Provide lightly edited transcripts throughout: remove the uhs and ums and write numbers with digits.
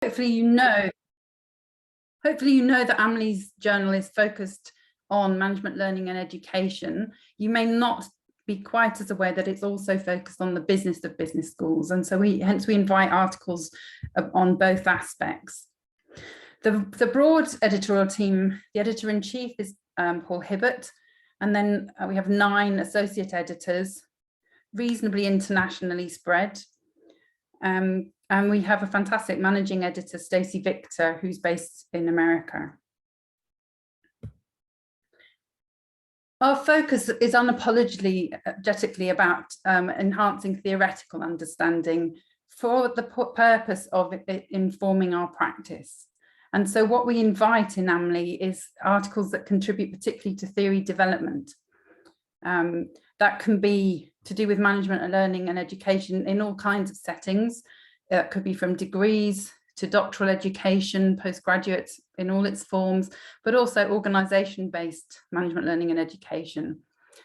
Hopefully you know that Amily's journal is focused on management, learning and education. You may not be quite as aware that it's also focused on the business of business schools. And so hence we invite articles on both aspects. The broad editorial team, the editor-in-chief is Paul Hibbert, and then we have 9 associate editors, reasonably internationally spread. And we have a fantastic managing editor, Stacey Victor, who's based in America. Our focus is unapologetically about enhancing theoretical understanding for the purpose of informing our practice. And so what we invite in AMLE is articles that contribute particularly to theory development. That can be to do with management and learning and education in all kinds of settings. It could be from degrees to doctoral education, postgraduate in all its forms, but also organisation-based management, learning and education.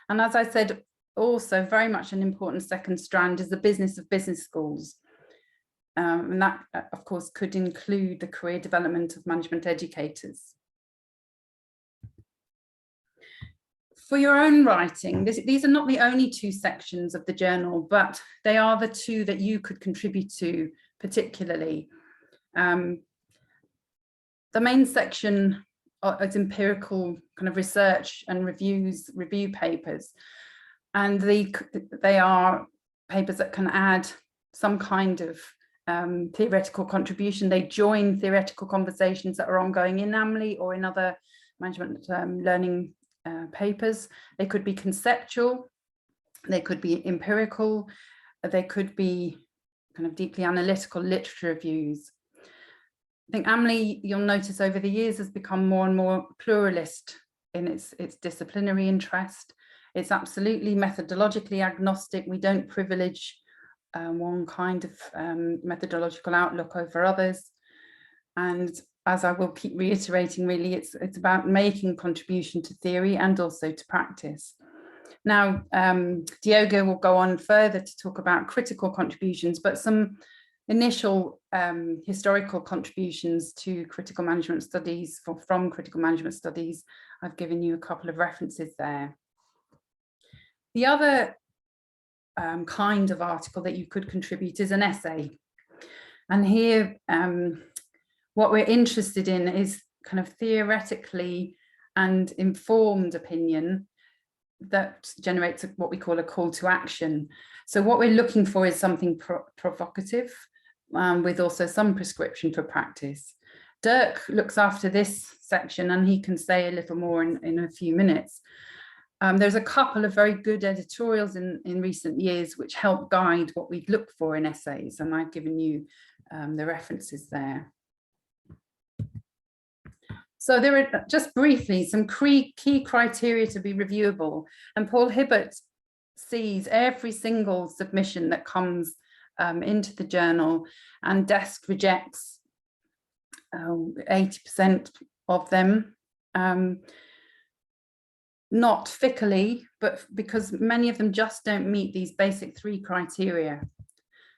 And as I said, also very much an important second strand is the business of business schools. And that, of course, could include the career development of management educators. For your own writing, these are not the only 2 sections of the journal, but they are the 2 that you could contribute to particularly. The main section is empirical kind of research and review papers, and they are papers that can add some kind of theoretical contribution. They join theoretical conversations that are ongoing in AMLE or in other management learning papers. They could be conceptual, they could be empirical, they could be kind of deeply analytical literature reviews. I think AMLE, you'll notice over the years, has become more and more pluralist in its disciplinary interest. It's absolutely methodologically agnostic. We don't privilege one kind of methodological outlook over others. And as I will keep reiterating, really, it's about making contribution to theory and also to practice. Now, Diogo will go on further to talk about critical contributions, but some initial historical contributions to critical management studies from critical management studies. I've given you a couple of references there. The other kind of article that you could contribute is an essay. And here, what we're interested in is kind of theoretically and informed opinion that generates what we call a call to action. So what we're looking for is something provocative, with also some prescription for practice. Dirk looks after this section and he can say a little more in a few minutes. There's a couple of very good editorials in recent years which help guide what we look for in essays, and I've given you the references there. So there are, just briefly, some key criteria to be reviewable, and Paul Hibbert sees every single submission that comes into the journal, and Desk rejects 80% of them. Not fickly, but because many of them just don't meet these basic 3 criteria.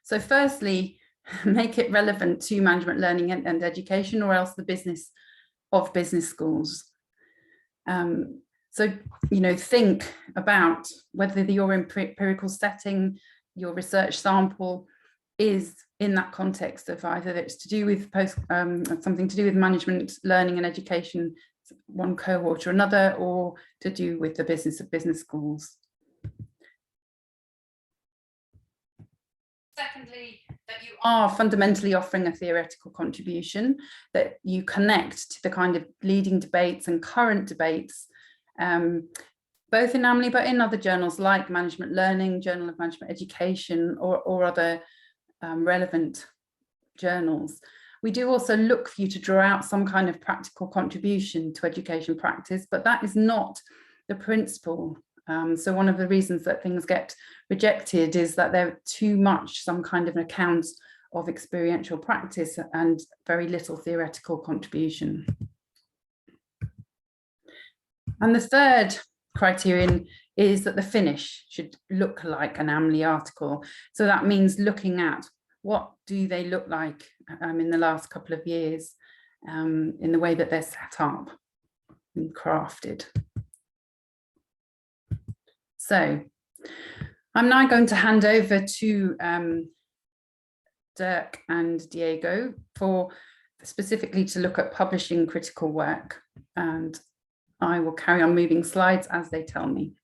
So firstly, make it relevant to management, learning and education, or else the business of business schools. So, you know, think about whether your empirical setting, your research sample is in that context of either it's to do with something to do with management, learning and education, one cohort or another, or to do with the business of business schools. Secondly, that you are fundamentally offering a theoretical contribution, that you connect to the kind of leading debates and current debates, both in AMLE but in other journals like Management Learning, Journal of Management Education, or other relevant journals. We do also look for you to draw out some kind of practical contribution to education practice, but that is not the principle. So one of the reasons that things get rejected is that they're too much some kind of an account of experiential practice and very little theoretical contribution. And the third criterion is that the finish should look like an AMLE article. So that means looking at what do they look like in the last couple of years, in the way that they're set up and crafted. So I'm now going to hand over to Dirk and Diego for specifically to look at publishing critical work, and I will carry on moving slides as they tell me.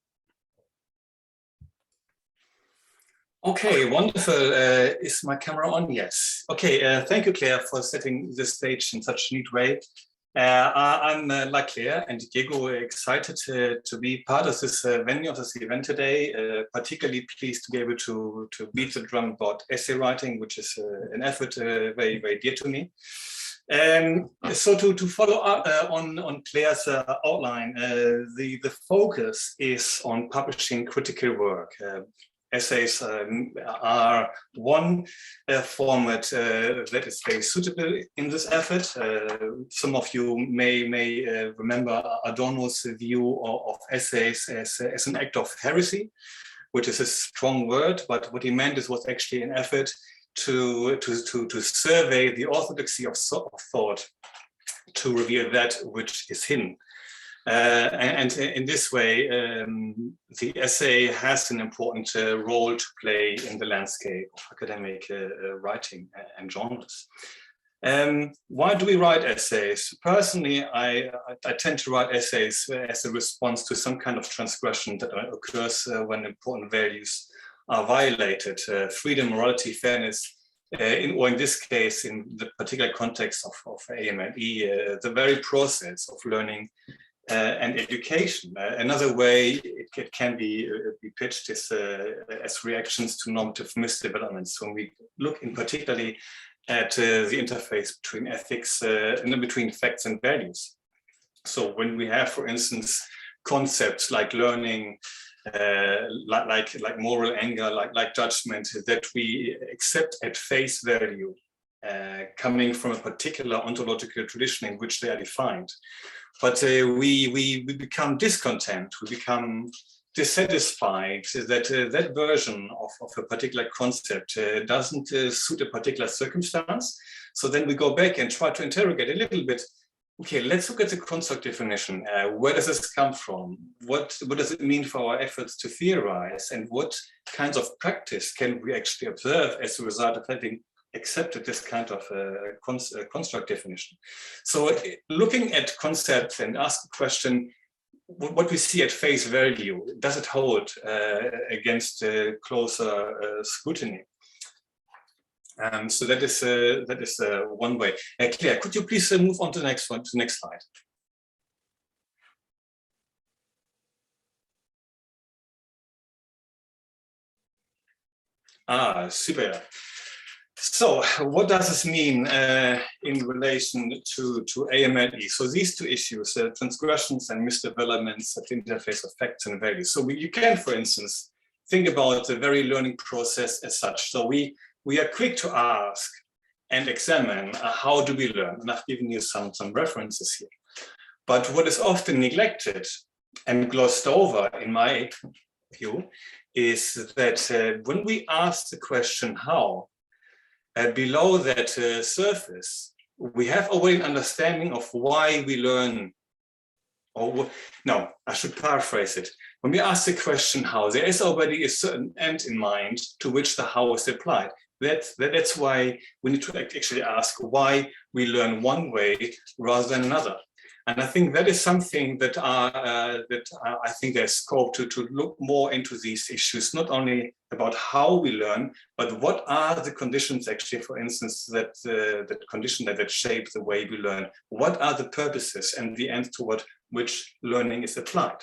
Okay, wonderful. Is my camera on? Yes. Okay, thank you, Claire, for setting the stage in such a neat way. I'm like Claire and Diego, excited to be part of this venue of this event today. Particularly pleased to be able to beat the drum about essay writing, which is an effort very, very dear to me. So to follow up on Claire's outline, the focus is on publishing critical work. Essays are one format that is very suitable in this effort. Some of you may remember Adorno's view of essays as an act of heresy, which is a strong word, but what he meant was actually an effort to survey the orthodoxy of thought, to reveal that which is hidden. And in this way, the essay has an important role to play in the landscape of academic writing and journalism. Why do we write essays? Personally, I tend to write essays as a response to some kind of transgression that occurs when important values are violated. Freedom, morality, fairness, or in this case, in the particular context of AMLE, the very process of learning and education. Another way it can be pitched is as reactions to normative misdevelopments. When we look in particularly at the interface between ethics and between facts and values. So when we have, for instance, concepts like learning, like moral anger, like judgment, that we accept at face value, coming from a particular ontological tradition in which they are defined. But we become discontent, we become dissatisfied that that version of a particular concept doesn't suit a particular circumstance. So then we go back and try to interrogate a little bit. Okay, let's look at the construct definition. Where does this come from? What does it mean for our efforts to theorize? And what kinds of practice can we actually observe as a result of having accepted this kind of construct definition? So looking at concepts and ask the question, what we see at face value, does it hold against closer scrutiny? So that is one way. Claire, could you please move on to the next one, to the next slide? Ah, super. So what does this mean in relation to AMLE? So these two issues, transgressions and misdevelopments at the interface of facts and values. So you can, for instance, think about the very learning process as such. So we are quick to ask and examine how do we learn? And I've given you some references here. But what is often neglected and glossed over, in my view, is that when we ask the question how, below that surface, we have already an understanding of why we learn. Or no, I should paraphrase it. When we ask the question how, there is already a certain end in mind to which the how is applied. That's why we need to actually ask why we learn one way rather than another. And I think that is something that I think there's scope to look more into these issues, not only about how we learn, but what are the conditions actually, for instance, that shape the way we learn. What are the purposes and the ends toward which learning is applied?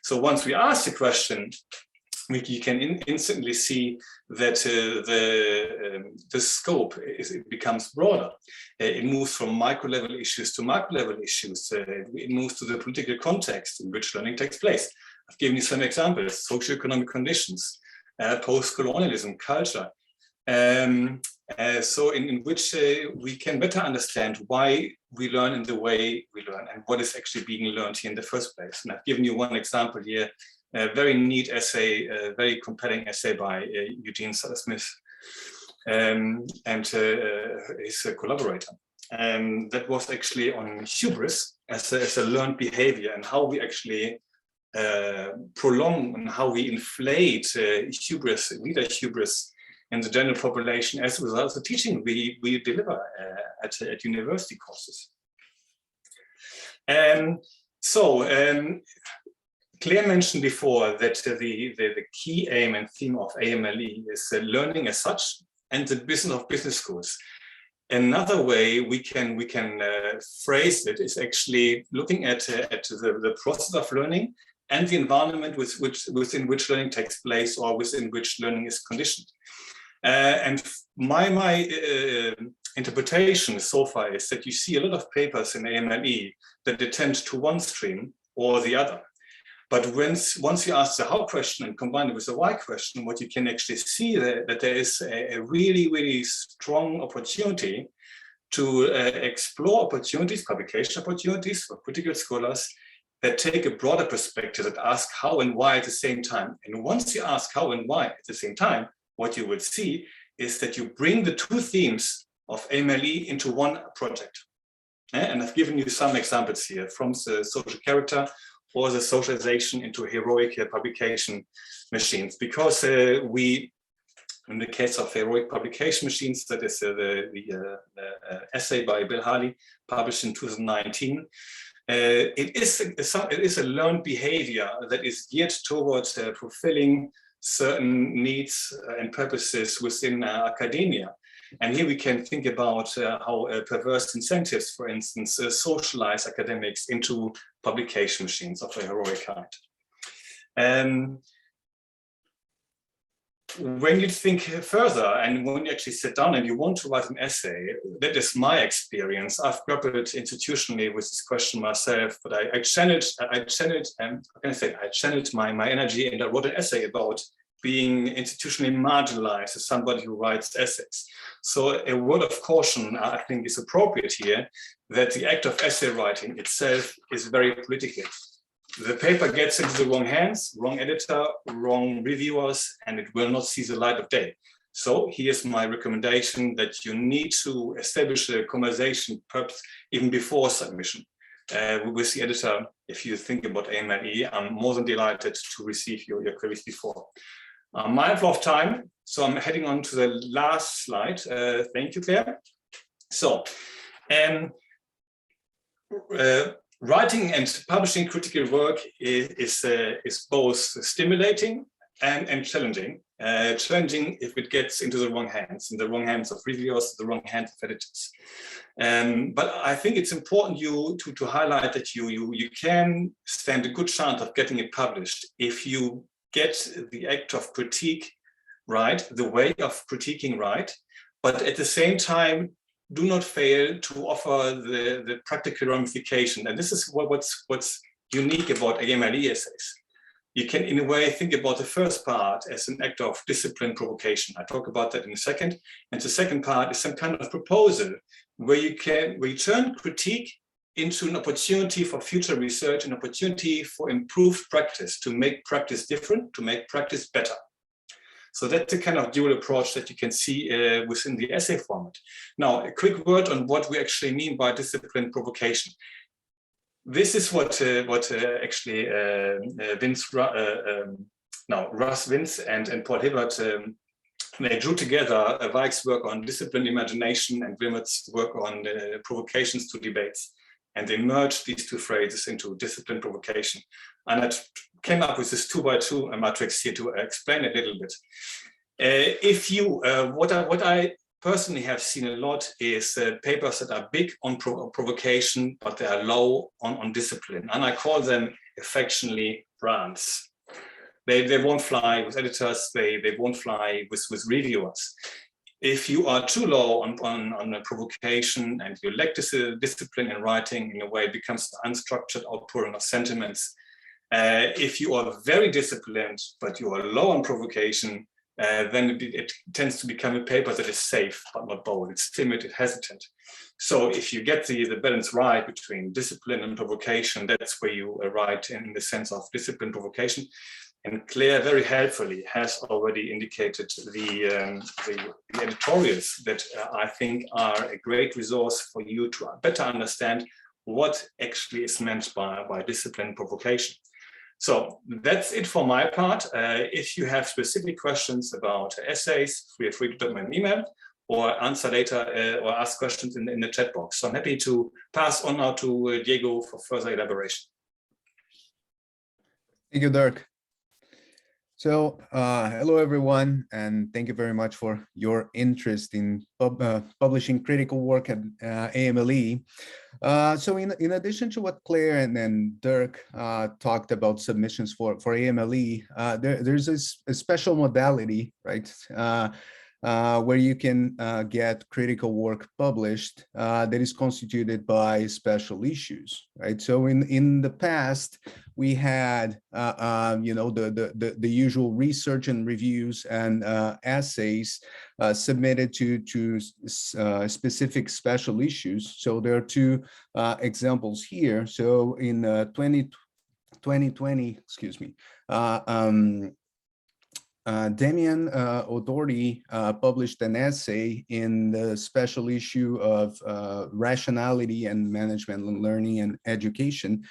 So once we ask the question, you can instantly see that the scope becomes broader. It moves from micro-level issues to macro-level issues. It moves to the political context in which learning takes place. I've given you some examples: socioeconomic conditions, post-colonialism, culture. So in which we can better understand why we learn in the way we learn and what is actually being learned here in the first place. And I've given you one example here. A very neat essay, a very compelling essay by Eugene Smith. and his collaborator. That was actually on hubris as a learned behavior, and how we actually prolong and how we inflate hubris, leader hubris in the general population as a result of the teaching we deliver at university courses. Claire mentioned before that the key aim and theme of AMLE is learning as such and the business of business schools. Another way we can phrase it is actually looking at the process of learning and the environment within which learning takes place or within which learning is conditioned. And my interpretation so far is that you see a lot of papers in AMLE that attend to one stream or the other. But once you ask the how question and combine it with the why question, what you can actually see that there is a really, really strong opportunity to explore opportunities, publication opportunities for critical scholars that take a broader perspective, that ask how and why at the same time. And once you ask how and why at the same time, what you will see is that you bring the two themes of AMLE into one project. And I've given you some examples here from the social character or the socialization into heroic publication machines, because we, in the case of heroic publication machines, that is the essay by Bill Harley, published in 2019. It is a learned behavior that is geared towards fulfilling certain needs and purposes within academia. And here we can think about how perverse incentives, for instance, socialize academics into publication machines of a heroic kind. When you think further and when you actually sit down and you want to write an essay, that is my experience. I've grappled institutionally with this question myself, but I channeled my energy, and I wrote an essay about being institutionally marginalized as somebody who writes essays. So a word of caution, I think, is appropriate here, that the act of essay writing itself is very political. The paper gets into the wrong hands, wrong editor, wrong reviewers, and it will not see the light of day. So here's my recommendation, that you need to establish a conversation perhaps even before submission with the editor. If you think about AMLE, I'm more than delighted to receive your queries before. I'm mindful of time, so I'm heading on to the last slide. Thank you, Claire. So, writing and publishing critical work is both stimulating and challenging. Challenging if it gets into the wrong hands, in the wrong hands of reviewers, the wrong hands of editors. But I think it's important to highlight that you can stand a good chance of getting it published if you get the act of critique right, the way of critiquing right, but at the same time, do not fail to offer the practical ramification. And this is what's unique about AMLE essays. You can, in a way, think about the first part as an act of discipline provocation. I talk about that in a second. And the second part is some kind of proposal where you turn critique into an opportunity for future research, an opportunity for improved practice, to make practice different, to make practice better. So that's the kind of dual approach that you can see within the essay format. Now, a quick word on what we actually mean by discipline provocation. This is what actually Russ Vince and Paul Hibbert, they drew together Weick's work on disciplined imagination and Wilmot's work on provocations to debates. And they merged these two phrases into discipline provocation. And I came up with this 2x2 matrix here to explain it a little bit. What I personally have seen a lot is papers that are big on provocation, but they are low on discipline. And I call them affectionately brands. They won't fly with editors, they won't fly with reviewers. If you are too low on a provocation and you lack discipline in writing, in a way it becomes an unstructured outpouring of sentiments. If you are very disciplined, but you are low on provocation, then it tends to become a paper that is safe, but not bold. It's timid, it's hesitant. So if you get the balance right between discipline and provocation, that's where you write in the sense of discipline provocation. And Claire very helpfully has already indicated the editorials that I think are a great resource for you to better understand what actually is meant by discipline provocation. So that's it for my part. If you have specific questions about essays, feel free to drop me an email or answer later or ask questions in the chat box. So I'm happy to pass on now to Diego for further elaboration. Thank you, Dirk. So hello, everyone, and thank you very much for your interest in publishing critical work at AMLE. So in addition to what Claire and Dirk talked about submissions for AMLE, there's a special modality, right, where you can get critical work published that is constituted by special issues, right? So in the past, we had the usual research and reviews and essays submitted to specific special issues. So there are two examples here. So in 2020, excuse me, Damian O'Doherty published an essay in the special issue of Rationality and Management Learning and Education,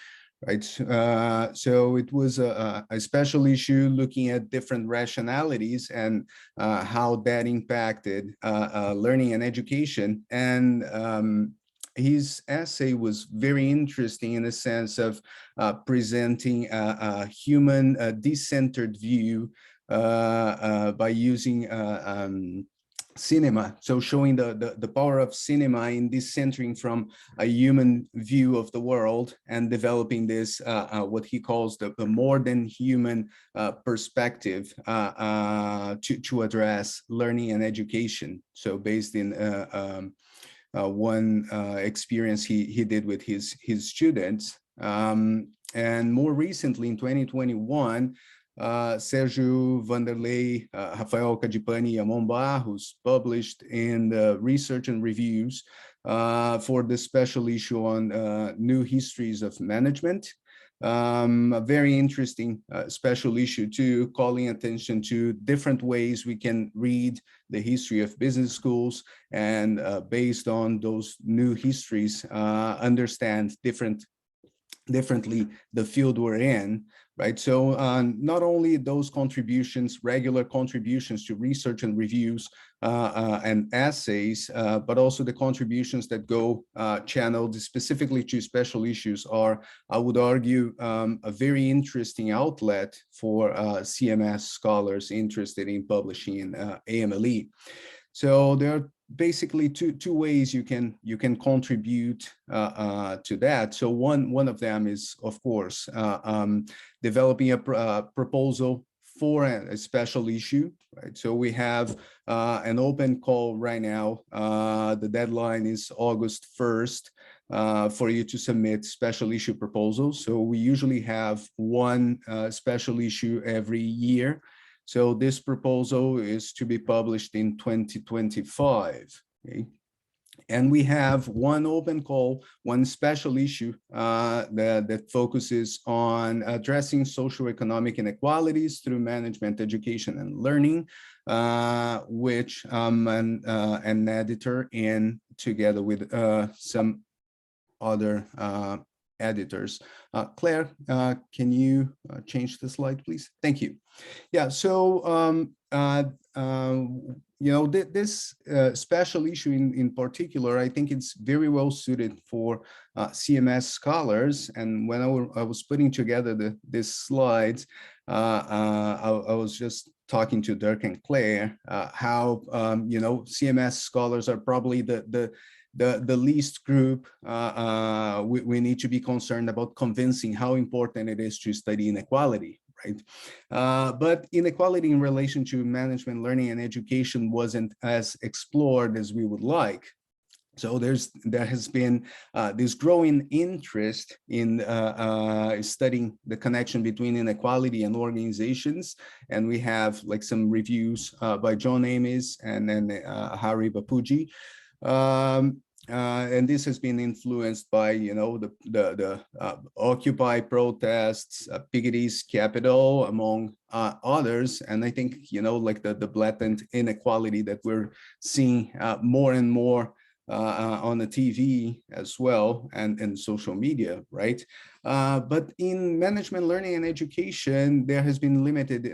right? So it was a special issue looking at different rationalities and how that impacted learning and education. And his essay was very interesting in the sense of presenting a human decentered view by using cinema, so showing the power of cinema in decentering from a human view of the world and developing this what he calls the more than human perspective to address learning and education. So based in one experience he did with his students, and more recently in 2021. Sergio Vanderlei, Rafael Cadipani, Amon Barros published in the Research and Reviews for the special issue on New Histories of Management. A very interesting special issue too, calling attention to different ways we can read the history of business schools and based on those new histories, understand differently the field we're in, right? So not only those contributions, regular contributions to research and reviews and essays, but also the contributions that go channeled specifically to special issues are, I would argue, a very interesting outlet for CMS scholars interested in publishing in AMLE. So there are basically two ways you can contribute to that. So one of them is, of course, developing a proposal for a special issue, right? So we have an open call right now. The deadline is August 1st for you to submit special issue proposals. So we usually have one special issue every year. So this proposal is to be published in 2025, okay? And we have one open call, one special issue that focuses on addressing socioeconomic inequalities through management, education, and learning, which I'm an editor in together with some other editors. Claire, can you change the slide, please? Thank you. Yeah, so this special issue in particular, I think it's very well suited for CMS scholars. And when I was putting together these slides, I was just talking to Dirk and Claire how CMS scholars are probably the least group we need to be concerned about convincing how important it is to study inequality, right? But inequality in relation to management, learning, and education wasn't as explored as we would like. So there has been this growing interest in studying the connection between inequality and organizations. And we have like some reviews by John Amis and then Hari Bapuji. and this has been influenced by, you know, the Occupy protests, Piketty's Capital, among others. And I think, you know, like the blatant inequality that we're seeing more and more on the TV as well, and social media, right? But in management, learning, and education, there has been limited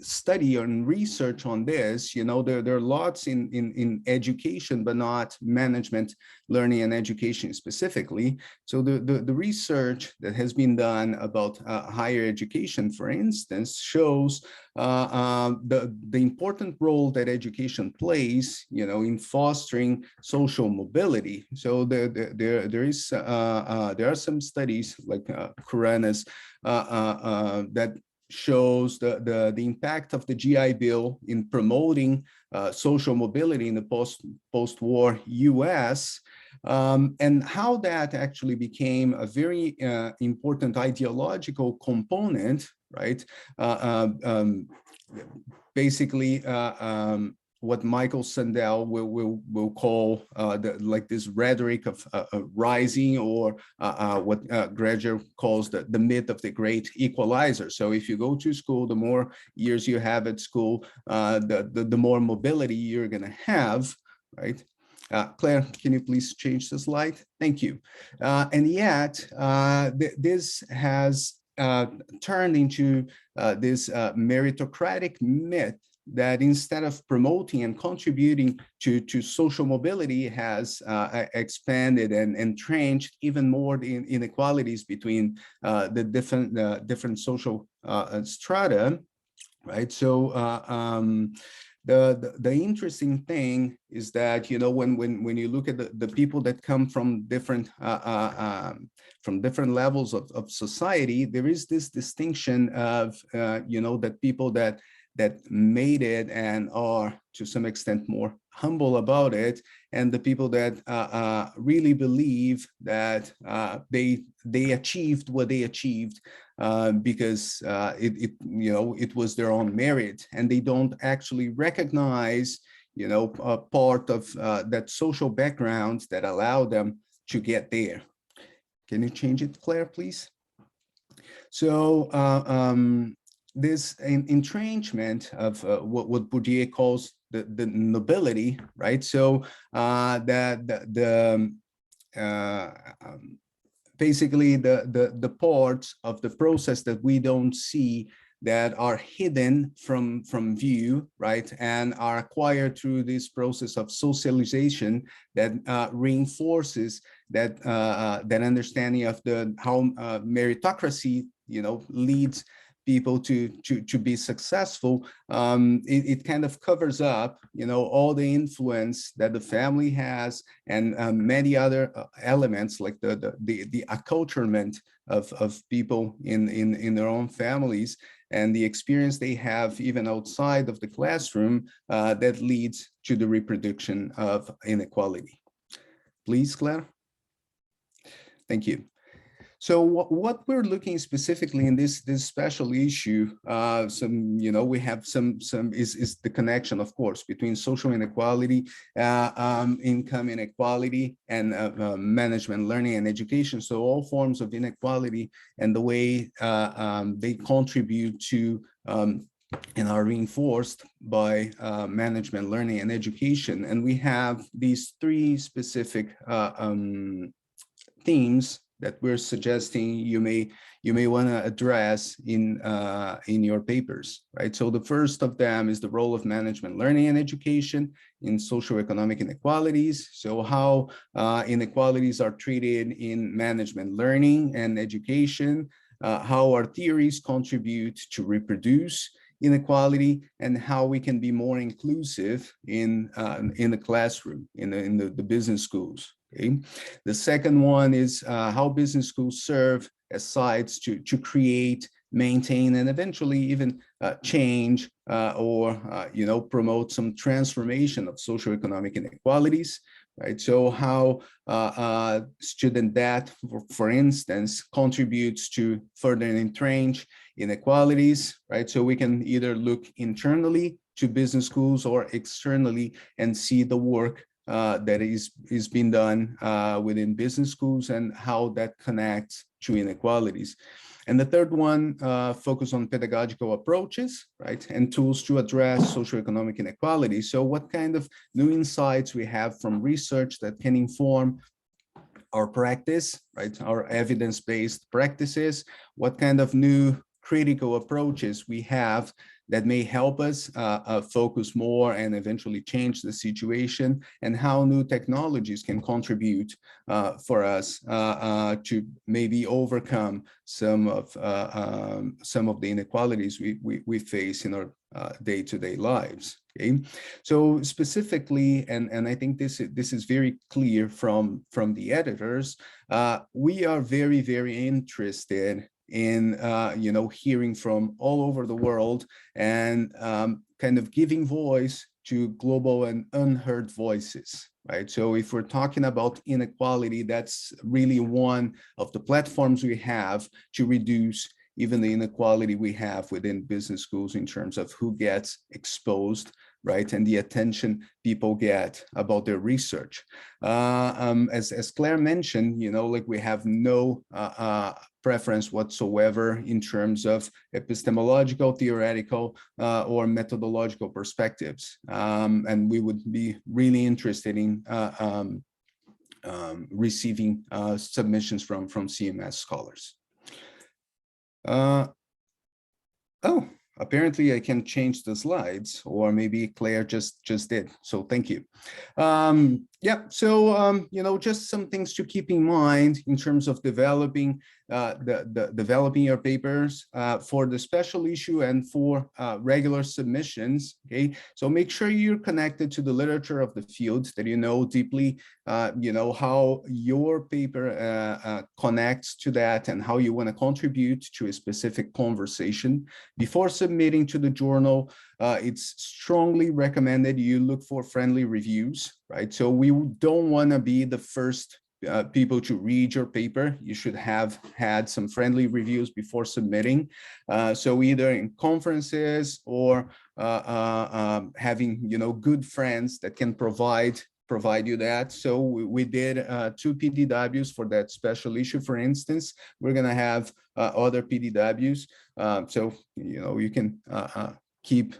study and research on this. You know, there are lots in education, but not management, learning, and education specifically. So the research that has been done about higher education, for instance, shows the important role that education plays, you know, in fostering social mobility. So there are some studies like Coraiola that shows the impact of the GI Bill in promoting social mobility in the post-war US, and how that actually became a very important ideological component, right? Basically, what Michael Sandel will call like this rhetoric of rising, or what Gregor calls the myth of the great equalizer. So if you go to school, the more years you have at school, the more mobility you're going to have, right? Claire, can you please change the slide? Thank you. And yet, this has turned into this meritocratic myth that instead of promoting and contributing to social mobility, has expanded and entrenched even more the inequalities between the different social strata, right? So the interesting thing is that, you know, when you look at the people that come from different levels of society, there is this distinction of you know, that people that made it and are to some extent more humble about it, and the people that really believe that they achieved what they achieved because you know, it was their own merit, and they don't actually recognize, you know, part of that social background that allowed them to get there. Can you change it, Claire, please? So this entrenchment of what Bourdieu calls the nobility, right? So basically the parts of the process that we don't see, that are hidden from view, right, and are acquired through this process of socialization that reinforces that that understanding of how meritocracy, you know, leads people to be successful. It kind of covers up, you know, all the influence that the family has, and many other elements, like the acculturement of people in their own families, and the experience they have even outside of the classroom that leads to the reproduction of inequality. Please, Claire. Thank you. So what we're looking specifically in this special issue, you know, we have some is the connection, of course, between social inequality, income inequality, and management, learning, and education. So all forms of inequality and the way they contribute to and are reinforced by management, learning, and education. And we have these three specific themes that we're suggesting you may want to address in your papers, right? So the first of them is the role of management, learning, and education in socioeconomic inequalities. So how inequalities are treated in management, learning, and education, how our theories contribute to reproduce inequality, and how we can be more inclusive in the classroom, in the business schools. Okay. The second one is how business schools serve as sites to create, maintain, and eventually even change or you know, promote some transformation of socioeconomic inequalities. Right. So how student debt, for instance, contributes to further entrench inequalities. Right. So we can either look internally to business schools or externally and see the work that is being done within business schools and how that connects to inequalities. And the third one, focus on pedagogical approaches, right, and tools to address socioeconomic inequality. So what kind of new insights we have from research that can inform our practice, right, our evidence-based practices, what kind of new critical approaches we have that may help us focus more and eventually change the situation, and how new technologies can contribute for us to maybe overcome some of the inequalities we face in our day-to-day lives. Okay, so specifically, and I think this is very clear from the editors, we are very, very interested in hearing from all over the world and kind of giving voice to global and unheard voices, right? So if we're talking about inequality, that's really one of the platforms we have to reduce even the inequality we have within business schools in terms of who gets exposed, right, and the attention people get about their research. As Claire mentioned, like we have no preference whatsoever in terms of epistemological, theoretical, or methodological perspectives. And we would be really interested in receiving submissions from CMS scholars. Oh, apparently I can change the slides, or maybe Claire just did. So thank you. Yeah, so just some things to keep in mind in terms of developing developing your papers for the special issue and for regular submissions. Okay, so make sure you're connected to the literature of the field, that you know deeply, how your paper connects to that and how you want to contribute to a specific conversation. Before submitting to the journal, it's strongly recommended you look for friendly reviews, right? So we don't want to be the first people to read your paper. You should have had some friendly reviews before submitting. So either in conferences or having, good friends that can provide you that. So we did 2 PDWs for that special issue. For instance, we're going to have other PDWs. So, you can keep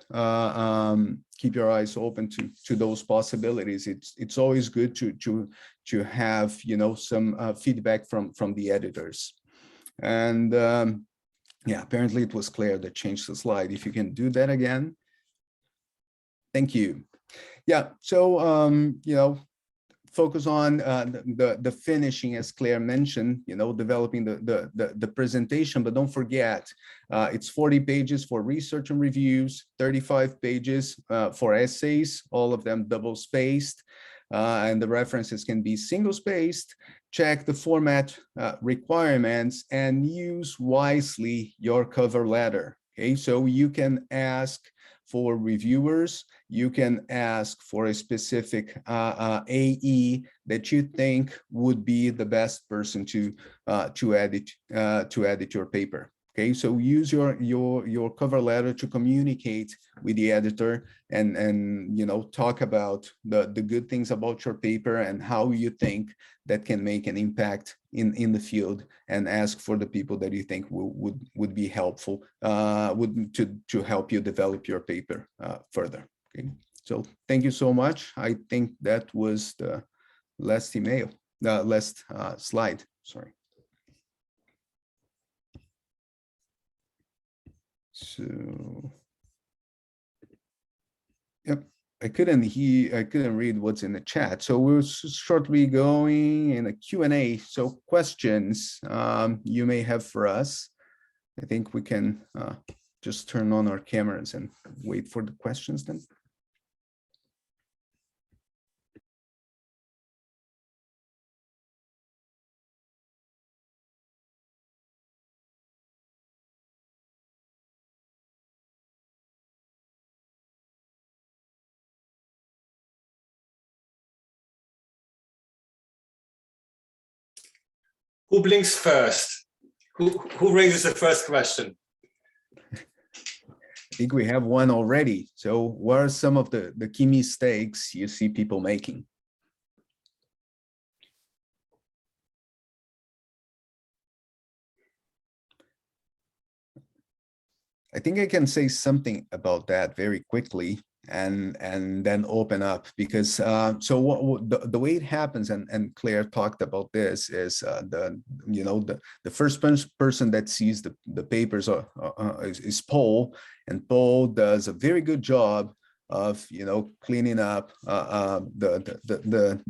your eyes open to those possibilities. It's always good to have some feedback from the editors. And yeah, apparently it was Claire that changed the slide. If you can do that again, thank you. Yeah, so focus on the finishing, as Claire mentioned, developing the presentation, but don't forget, it's 40 pages for research and reviews, 35 pages for essays, all of them double-spaced, and the references can be single-spaced. Check the format requirements and use wisely your cover letter. Okay, so you can ask for reviewers, you can ask for a specific AE that you think would be the best person to edit your paper. Okay, so use your cover letter to communicate with the editor and talk about the good things about your paper and how you think that can make an impact in the field, and ask for the people that you think would be helpful to help you develop your paper further. Okay, so thank you so much. I think that was the last email, the last slide, sorry. So, yep, I couldn't read what's in the chat. So we'll shortly going in a Q&A. So questions you may have for us. I think we can just turn on our cameras and wait for the questions then. Who blinks first? Who raises the first question? I think we have one already. So what are some of the key mistakes you see people making? I think I can say something about that very quickly and then open up, because so the way it happens, and Claire talked about this, is the first person that sees the papers is Paul, and Paul does a very good job of cleaning up the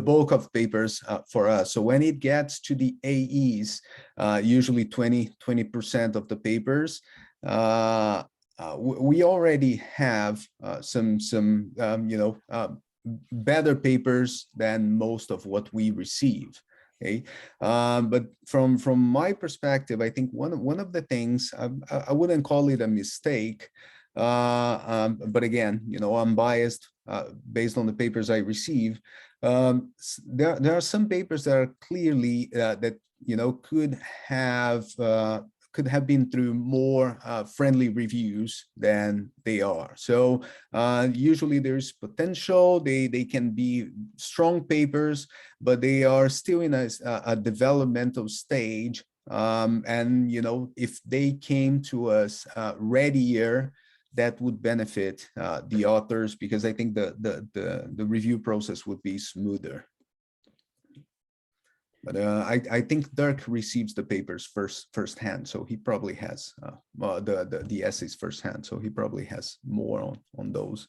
bulk of papers for us. So when it gets to the AEs, usually 20% of the papers, we already have some better papers than most of what we receive. Okay, but from my perspective, I think one of the things, I wouldn't call it a mistake, but again, I'm biased based on the papers I receive. There are some papers that are clearly that could have been through more friendly reviews than they are. So usually there's potential. They can be strong papers, but they are still in a developmental stage. And if they came to us readier, that would benefit the authors, because I think the review process would be smoother. But I think Dirk receives the papers firsthand, so he probably has the essays firsthand, so he probably has more on those.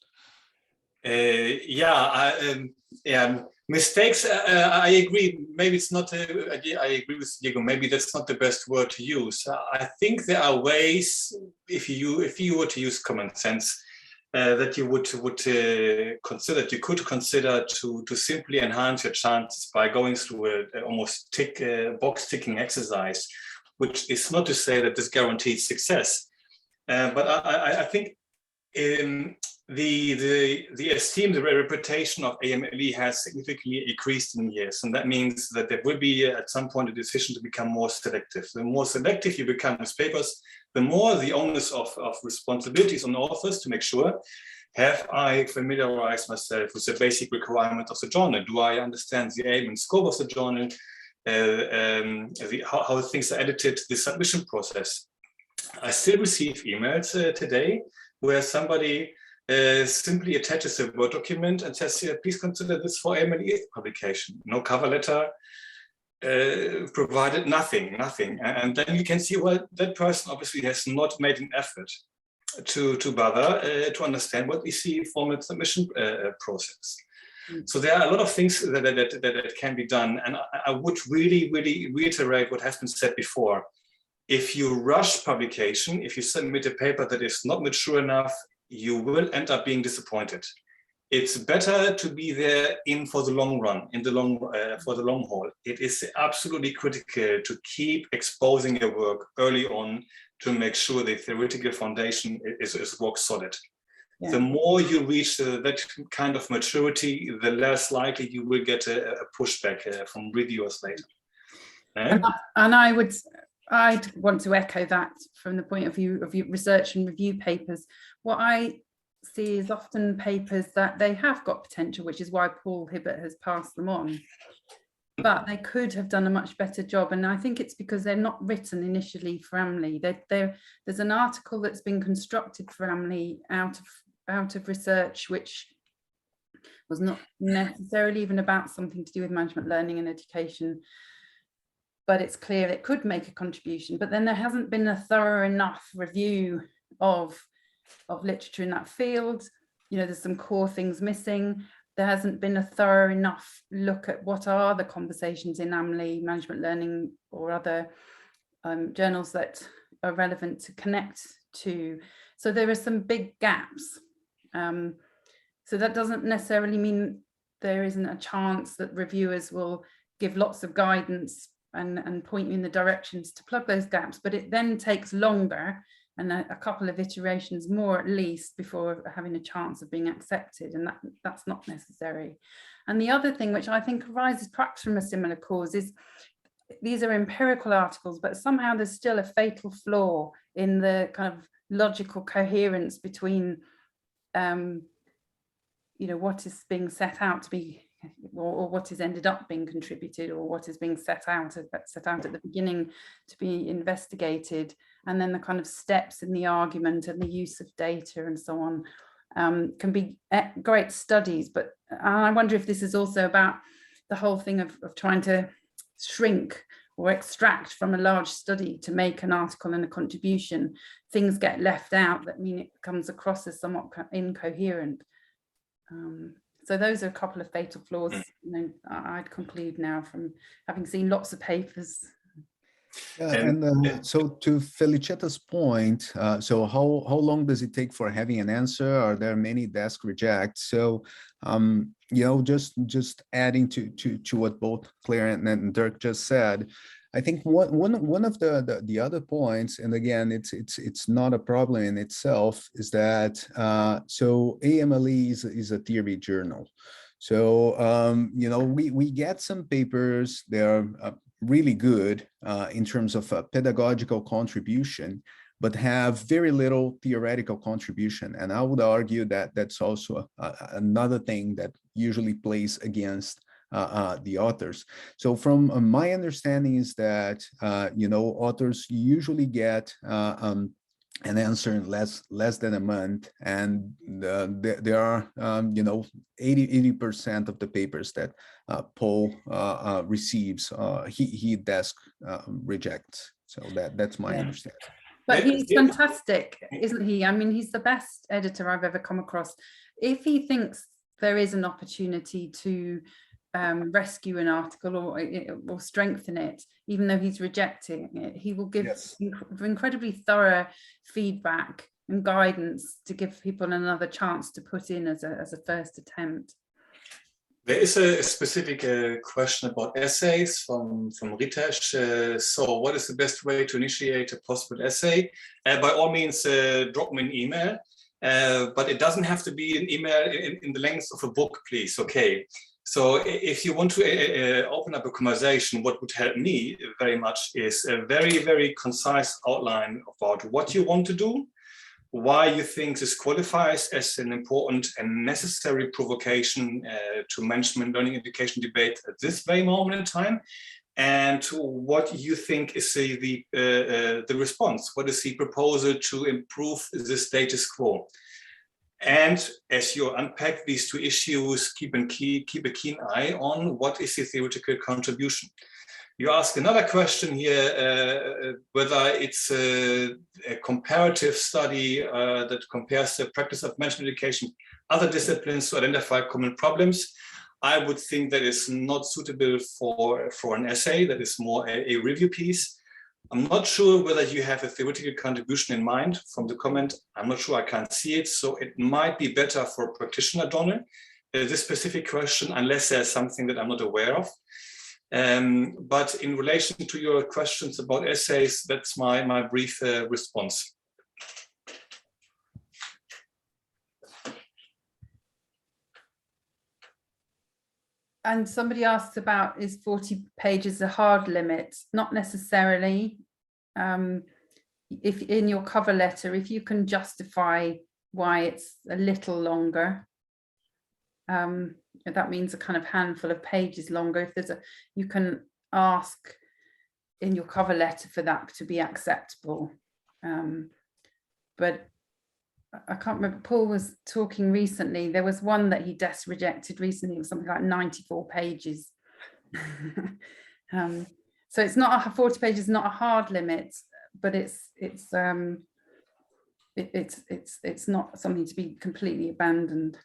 Mistakes. I agree. Maybe it's not. I agree with Diego. Maybe that's not the best word to use. I think there are ways, if you were to use common sense, that you would consider. You could consider to simply enhance your chances by going through a almost box ticking exercise, which is not to say that this guarantees success, but I think the esteem, the reputation of AMLE has significantly increased in years, and that means that there will be at some point a decision to become more selective. The more selective you become with papers, the more the onus of responsibilities on authors to make sure, have I familiarized myself with the basic requirement of the journal? Do I understand the aim and scope of the journal? How things are edited, the submission process. I still receive emails today where somebody simply attaches a Word document and says, please consider this for AMLE publication. No cover letter provided, nothing. And then you can see, well, that person obviously has not made an effort to bother to understand what we see from a submission process. So there are a lot of things that can be done. And I would really reiterate what has been said before. If you rush publication, if you submit a paper that is not mature enough, you will end up being disappointed. It's better to be there for the long run, for the long haul. It is absolutely critical to keep exposing your work early on to make sure the theoretical foundation is rock solid. Yeah. The more you reach that kind of maturity, the less likely you will get a pushback from reviewers later. And I'd want to echo that from the point of view of research and review papers. What I see is often papers that they have got potential, which is why Paul Hibbert has passed them on, but they could have done a much better job. And I think it's because they're not written initially for AMLE. There's an article that's been constructed for AMLE out of research, which was not necessarily even about something to do with management learning and education, but it's clear it could make a contribution. But then there hasn't been a thorough enough review of literature in that field. There's some core things missing. There hasn't been a thorough enough look at what are the conversations in AMLE, management learning, or other journals that are relevant to connect to. So there are some big gaps. So that doesn't necessarily mean there isn't a chance that reviewers will give lots of guidance and point you in the directions to plug those gaps, but it then takes longer and a couple of iterations more at least before having a chance of being accepted, and that's not necessary. And the other thing, which I think arises perhaps from a similar cause, is these are empirical articles, but somehow there's still a fatal flaw in the kind of logical coherence between what is being set out to be or what has ended up being contributed, or what is being set out at the beginning to be investigated, and then the kind of steps in the argument and the use of data and so on, can be great studies. But I wonder if this is also about the whole thing of trying to shrink or extract from a large study to make an article and a contribution. Things get left out that mean it comes across as somewhat incoherent. So those are a couple of fatal flaws. You know, I'd conclude now from having seen lots of papers. Yeah, and so to Felicetta's point, so how long does it take for having an answer? Are there many desk rejects? So you know, just adding to what both Claire and Dirk just said, I think one of the other points, and again, it's not a problem in itself, is that so AMLE is a theory journal. So you know, we get some papers, they're really good in terms of pedagogical contribution, but have very little theoretical contribution. And I would argue that that's also another thing that usually plays against the authors. So from my understanding is that, you know, authors usually get an answer in less than a month, and there are you know, 80% of the papers that Paul receives, he desk rejects. So that's my understanding. But he's fantastic, isn't he? I mean, he's the best editor I've ever come across. If he thinks there is an opportunity to rescue an article or strengthen it, even though he's rejecting it, he will give incredibly thorough feedback and guidance to give people another chance to put in as a first attempt. There is a specific question about essays from Ritesh. So what is the best way to initiate a possible essay? By all means, drop me an email, but it doesn't have to be an email in the length of a book, please. Okay. So if you want to open up a conversation, what would help me very much is a very, very concise outline about what you want to do, why you think this qualifies as an important and necessary provocation to management learning education debate at this very moment in time, and what you think is the response. What is the proposal to improve the status quo? And as you unpack these two issues, keep a keen eye on what is the theoretical contribution. You ask another question here, whether it's a comparative study that compares the practice of management education, other disciplines to identify common problems. I would think that is not suitable for an essay, that is more a review piece. I'm not sure whether you have a theoretical contribution in mind from the comment. I'm not sure, I can't see it. So it might be better for a practitioner journal, this specific question, unless there's something that I'm not aware of. But in relation to your questions about essays, that's my brief response. And somebody asks about, is 40 pages a hard limit? Not necessarily. If in your cover letter, if you can justify why it's a little longer, that means a kind of handful of pages longer. If there's you can ask in your cover letter for that to be acceptable. But I can't remember, Paul was talking recently, there was one that he desk rejected recently, it was something like 94 pages. So it's not 40 pages is not a hard limit, but it's not something to be completely abandoned.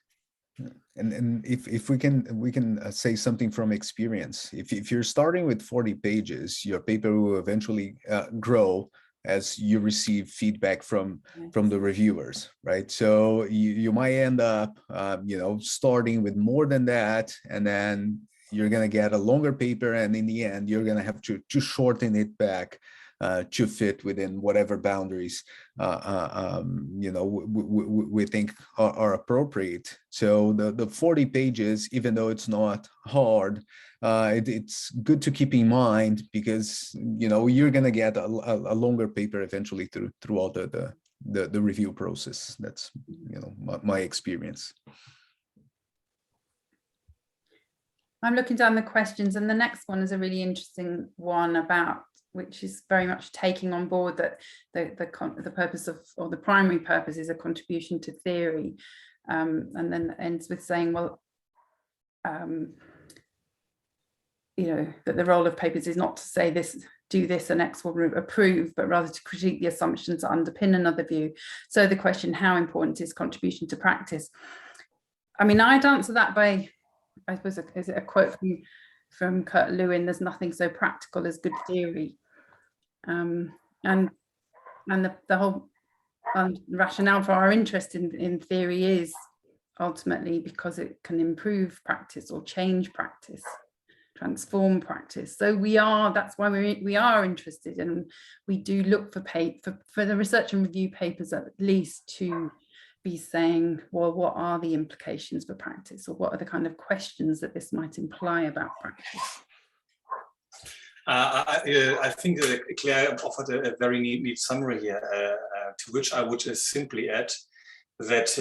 And if we can say something from experience, if you're starting with 40 pages, your paper will eventually grow as you receive feedback from the reviewers, right? So you might end up, you know, starting with more than that, and then you're gonna get a longer paper, and in the end, you're gonna have to shorten it back to fit within whatever boundaries you know, we think are appropriate. So the 40 pages, even though it's not hard, it's good to keep in mind, because you know, you're gonna get a longer paper eventually throughout the review process. That's, you know, my experience. I'm looking down the questions, and the next one is a really interesting one about, which is very much taking on board that the purpose of, or the primary purpose, is a contribution to theory, and then ends with saying, well, you know, that the role of papers is not to say this, do this and X will approve, but rather to critique the assumptions that underpin another view. So the question, how important is contribution to practice? I mean, I'd answer that by, I suppose, is it a quote from Kurt Lewin, there's nothing so practical as good theory. And the whole rationale for our interest in theory is ultimately because it can improve practice or change practice, transform practice. So that's why we are interested, and we do look for the research and review papers at least to be saying, well, what are the implications for practice, or what are the kind of questions that this might imply about practice? I think Claire offered a very neat summary here, to which I would simply add that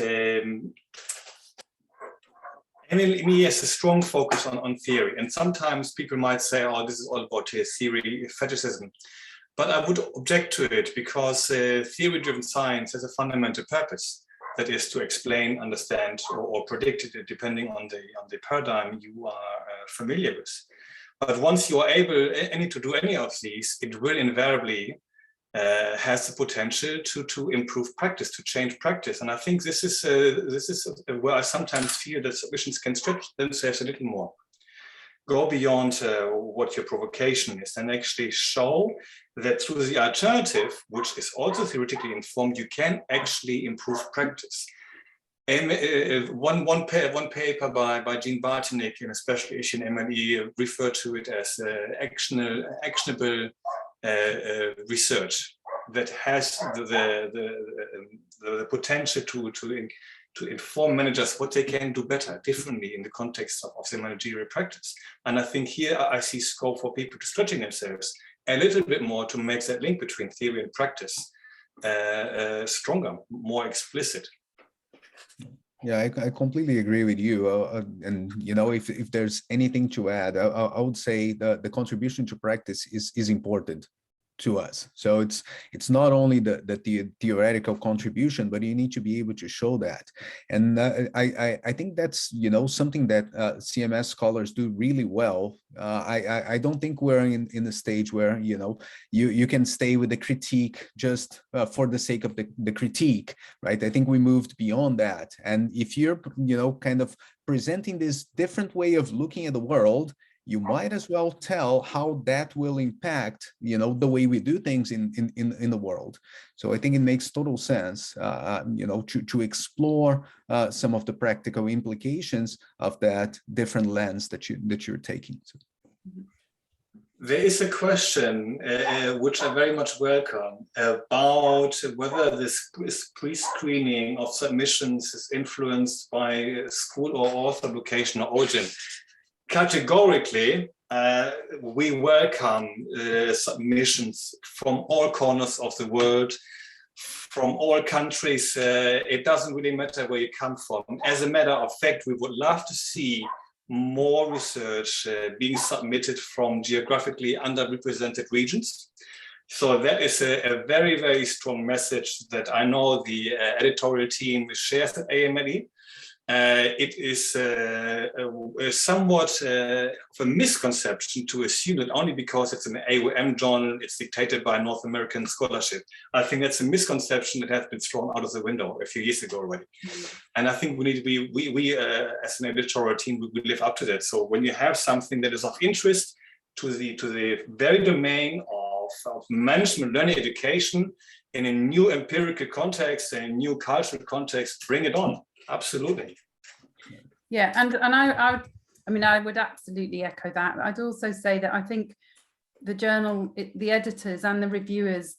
ME has a strong focus on theory, and sometimes people might say, oh, this is all about theory fetishism. But I would object to it, because theory-driven science has a fundamental purpose, that is to explain, understand, or predict it, depending on the paradigm you are familiar with. But once you are able to do any of these, it will invariably has the potential to improve practice, to change practice. And I think this is where I sometimes feel that submissions can stretch themselves a little more, go beyond what your provocation is, and actually show that through the alternative, which is also theoretically informed, you can actually improve practice. And one paper by Jean Bartonek in a special issue in MLE referred to it as actionable research that has the potential to inform managers what they can do better, differently in the context of their managerial practice. And I think here I see scope for people to stretching themselves a little bit more to make that link between theory and practice stronger, more explicit. Yeah, I completely agree with you. And you know, if there's anything to add, I would say the contribution to practice is important to us. So it's not only the theoretical contribution, but you need to be able to show that. And I think that's, you know, something that CMS scholars do really well. I don't think we're in the stage where, you know, you can stay with the critique just for the sake of the critique, right? I think we moved beyond that. And if you're, you know, kind of presenting this different way of looking at the world, you might as well tell how that will impact, you know, the way we do things in the world. So I think it makes total sense, you know, to explore some of the practical implications of that different lens that you're taking. So. There is a question which I very much welcome about whether this pre-screening of submissions is influenced by school or author location or origin. Categorically, we welcome submissions from all corners of the world, from all countries. It doesn't really matter where you come from. As a matter of fact, we would love to see more research being submitted from geographically underrepresented regions. So that is a very, very strong message that I know the editorial team shares at AMLE. It is somewhat of a misconception to assume that only because it's an AOM journal, it's dictated by North American scholarship. I think that's a misconception that has been thrown out of the window a few years ago already. And I think we need to be, we as an editorial team, we live up to that. So when you have something that is of interest to the very domain of management, learning, education, in a new empirical context and a new cultural context, bring it on. Absolutely. Yeah, and I mean, I would absolutely echo that. I'd also say that I think the journal, the editors and the reviewers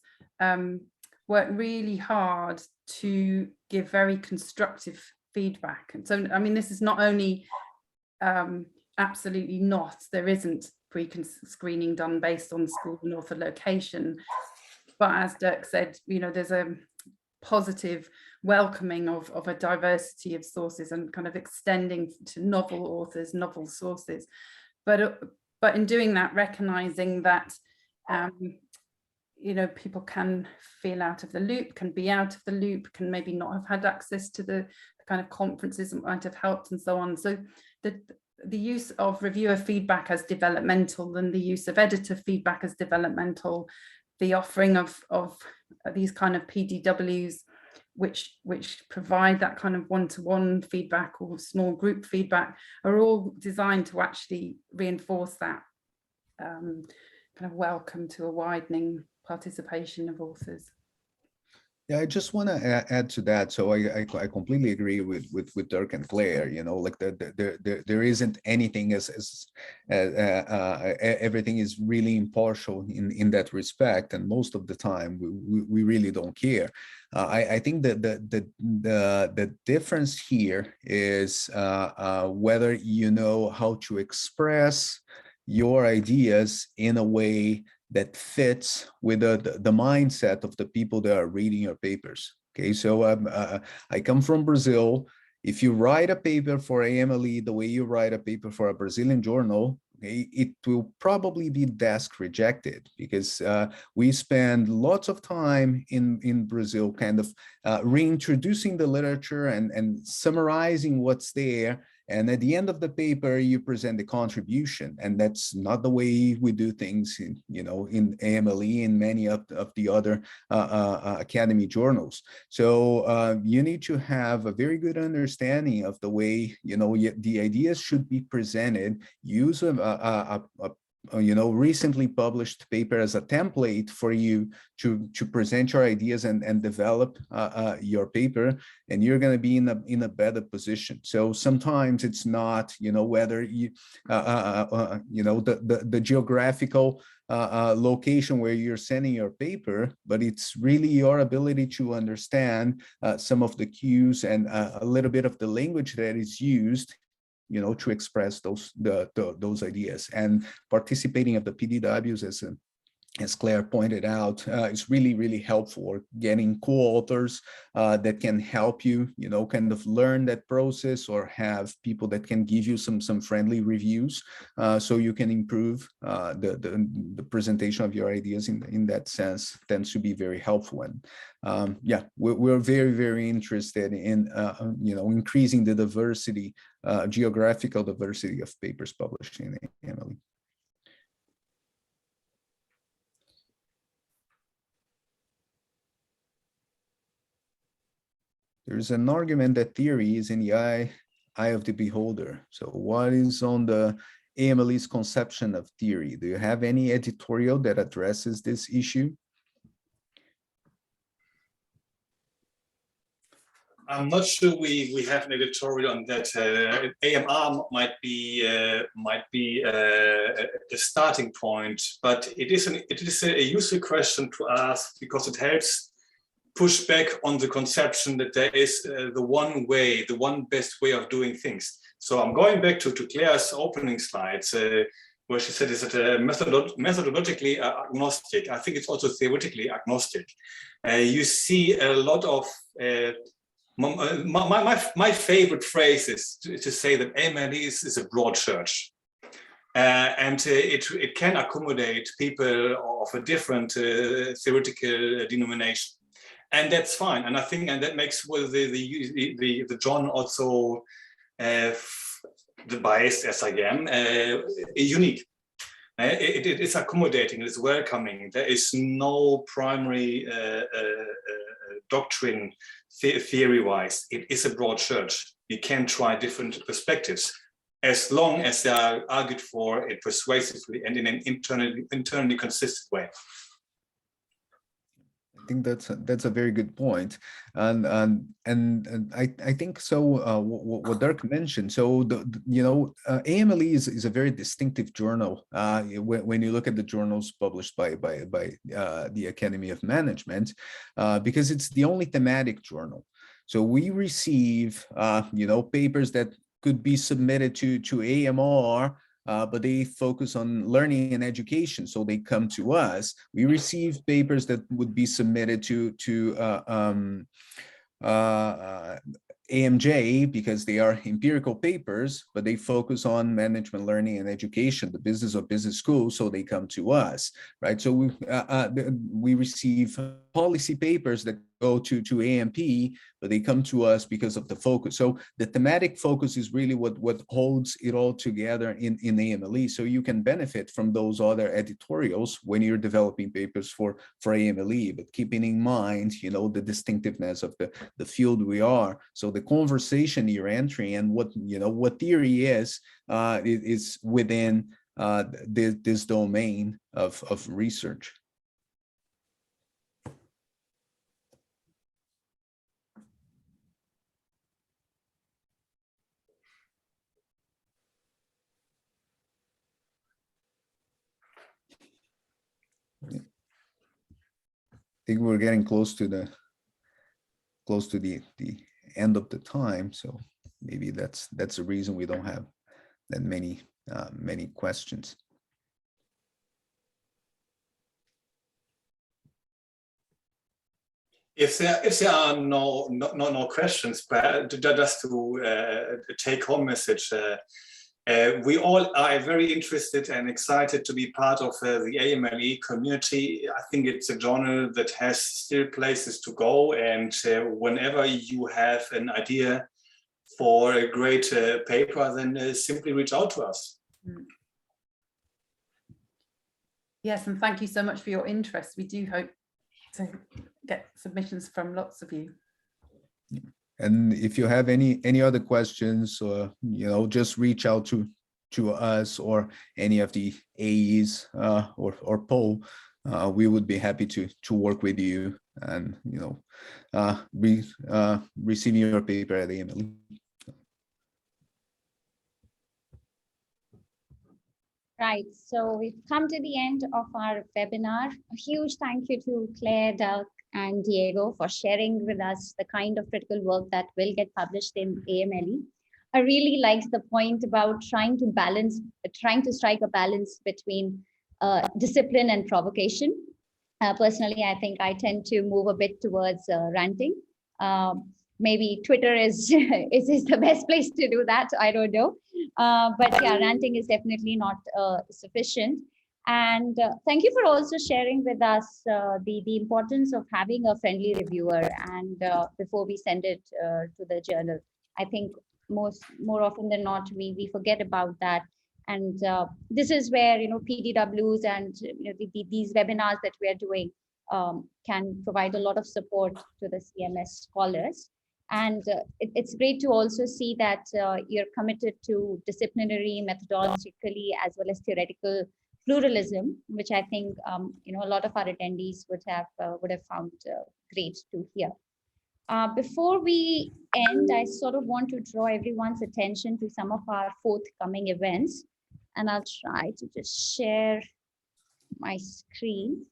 work really hard to give very constructive feedback. And so, I mean, this is not only absolutely not, there isn't pre-screening done based on school and author location, but as Dirk said, you know, there's a positive welcoming of a diversity of sources and kind of extending to novel authors, novel sources, but in doing that, recognizing that you know, people can feel out of the loop, can be out of the loop, can maybe not have had access to the kind of conferences that might have helped and so on. So the use of reviewer feedback as developmental and the use of editor feedback as developmental, the offering of these kind of PDWs, which provide that kind of one-to-one feedback or small group feedback, are all designed to actually reinforce that kind of welcome to a widening participation of authors. Yeah, I just want to add to that. So I completely agree with Dirk and Clare. You know, like there isn't anything as everything is really impartial in that respect, and most of the time we really don't care. I think that the difference here is whether you know how to express your ideas in a way that fits with the mindset of the people that are reading your papers. Okay, so I come from Brazil. If you write a paper for AMLE the way you write a paper for a Brazilian journal, okay, it will probably be desk rejected, because we spend lots of time in Brazil kind of reintroducing the literature and summarizing what's there. And at the end of the paper, you present the contribution, and that's not the way we do things in, you know, in AMLE and many of the other academy journals. So you need to have a very good understanding of the way, you know, the ideas should be presented. Use you know, recently published paper as a template for you to present your ideas and develop your paper, and you're going to be in a better position. So sometimes it's not, you know, whether you you know, the geographical location where you're sending your paper, but it's really your ability to understand some of the cues and a little bit of the language that is used, you know, to express those ideas. And participating of the PDWs, as Clare pointed out, is really helpful, or getting co-authors that can help you, you know, kind of learn that process, or have people that can give you some friendly reviews, so you can improve the presentation of your ideas in that sense. Tends to be very helpful. And yeah, we're very interested in you know, increasing the diversity, geographical diversity of papers published in AMLE. There's an argument that theory is in the eye of the beholder. So what is on the AMLE's conception of theory? Do you have any editorial that addresses this issue? I'm not sure we have an editorial on that. AMR might be a starting point, but it is a useful question to ask, because it helps push back on the conception that there is the one way, the one best way of doing things. So I'm going back to Clare's opening slides, where she said is that methodologically agnostic. I think it's also theoretically agnostic. You see a lot of my favorite phrase is to say that AMLE is a broad church. And it can accommodate people of a different theoretical denomination. And that's fine. And I think, and that makes the John also, the biased as I am, unique. It is accommodating, it is welcoming. There is no primary doctrine theory-wise. It is a broad church. You can try different perspectives, as long as they are argued for it persuasively and in an internally consistent way. I think that's a very good point, and I think so. What Dirk mentioned. So you know, AMLE is a very distinctive journal. When you look at the journals published by the Academy of Management, because it's the only thematic journal. So we receive you know, papers that could be submitted to AMR. But they focus on learning and education, so they come to us. We receive papers that would be submitted to AMJ because they are empirical papers, but they focus on management, learning, and education, the business of business school. So they come to us, right? So we receive policy papers that go to AMP, but they come to us because of the focus. So the thematic focus is really what holds it all together in AMLE. So you can benefit from those other editorials when you're developing papers for AMLE, but keeping in mind, you know, the distinctiveness of the field we are. So the conversation you're entering and what theory is within this domain of research. I think we're getting close to the end of the time, so maybe that's the reason we don't have that many questions. If there are no questions, but just to take home message, we all are very interested and excited to be part of the AMLE community. I think it's a journal that has still places to go, and whenever you have an idea for a great paper, then simply reach out to us. Yes, and thank you so much for your interest. We do hope to get submissions from lots of you. And if you have any other questions, or just reach out to us or any of the AEs or Paul. We would be happy to work with you and receiving your paper at AMLE. Right, so we've come to the end of our webinar. A huge thank you to Claire, Dirk, and Diego for sharing with us the kind of critical work that will get published in AMLE. I really liked the point about trying to strike a balance between discipline and provocation. Personally, I think I tend to move a bit towards ranting. Maybe Twitter is the best place to do that. I don't know. But yeah, ranting is definitely not sufficient. And thank you for also sharing with us the importance of having a friendly reviewer and before we send it to the journal. I think more often than not, we forget about that. And this is where, PDWs and these webinars that we are doing can provide a lot of support to the CMS scholars. And it's great to also see that you're committed to disciplinary, methodologically, as well as theoretical pluralism, which I think a lot of our attendees would have found great to hear. Before we end, I sort of want to draw everyone's attention to some of our forthcoming events, and I'll try to just share my screen.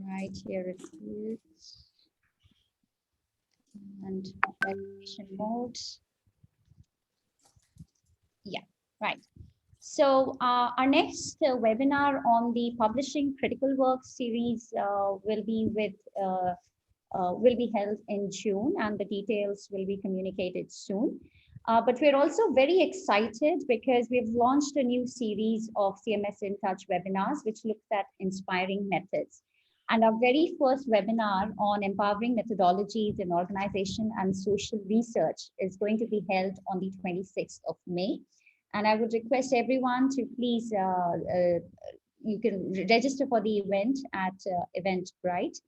Right here it is. And presentation mode. Yeah, right. So our next webinar on the Publishing Critical Work series will be held in June, and the details will be communicated soon. But we're also very excited because we've launched a new series of CMS InTouch webinars, which looks at inspiring methods. And our very first webinar on empowering methodologies in organization and social research is going to be held on the 26th of May. And I would request everyone to please, you can register for the event at Eventbrite.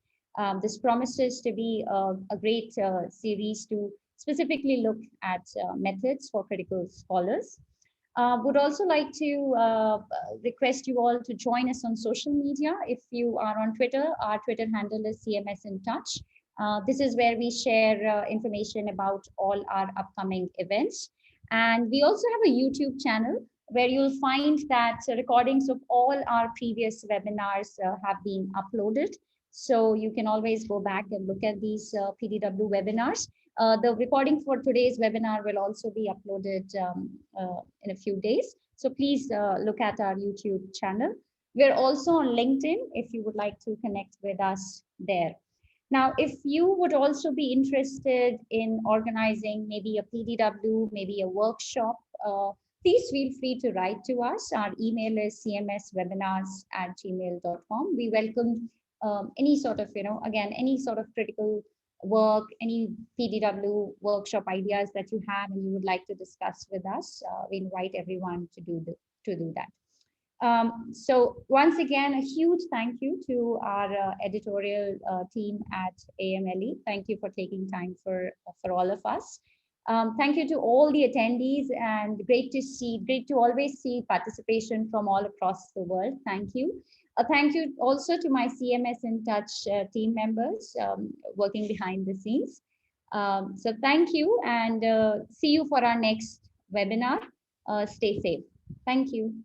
This promises to be a great series to specifically look at methods for critical scholars. Would also like to request you all to join us on social media. If you are on Twitter, our Twitter handle is CMS InTouch. This is where we share information about all our upcoming events. And we also have a YouTube channel where you'll find that recordings of all our previous webinars have been uploaded. So you can always go back and look at these PDW webinars. The recording for today's webinar will also be uploaded in a few days. So please look at our YouTube channel. We're also on LinkedIn if you would like to connect with us there. Now, if you would also be interested in organizing maybe a PDW, maybe a workshop, please feel free to write to us. Our email is cmswebinars@gmail.com. We welcome any sort of, again, any sort of critical work, any PDW workshop ideas that you have and you would like to discuss with us. We invite everyone to do that. So once again, a huge thank you to our editorial team at AMLE. Thank you for taking time for all of us. Thank you to all the attendees, and great to always see participation from all across the world. Thank you. Thank you also to my CMS InTouch team members working behind the scenes. So thank you, and see you for our next webinar. Stay safe. Thank you.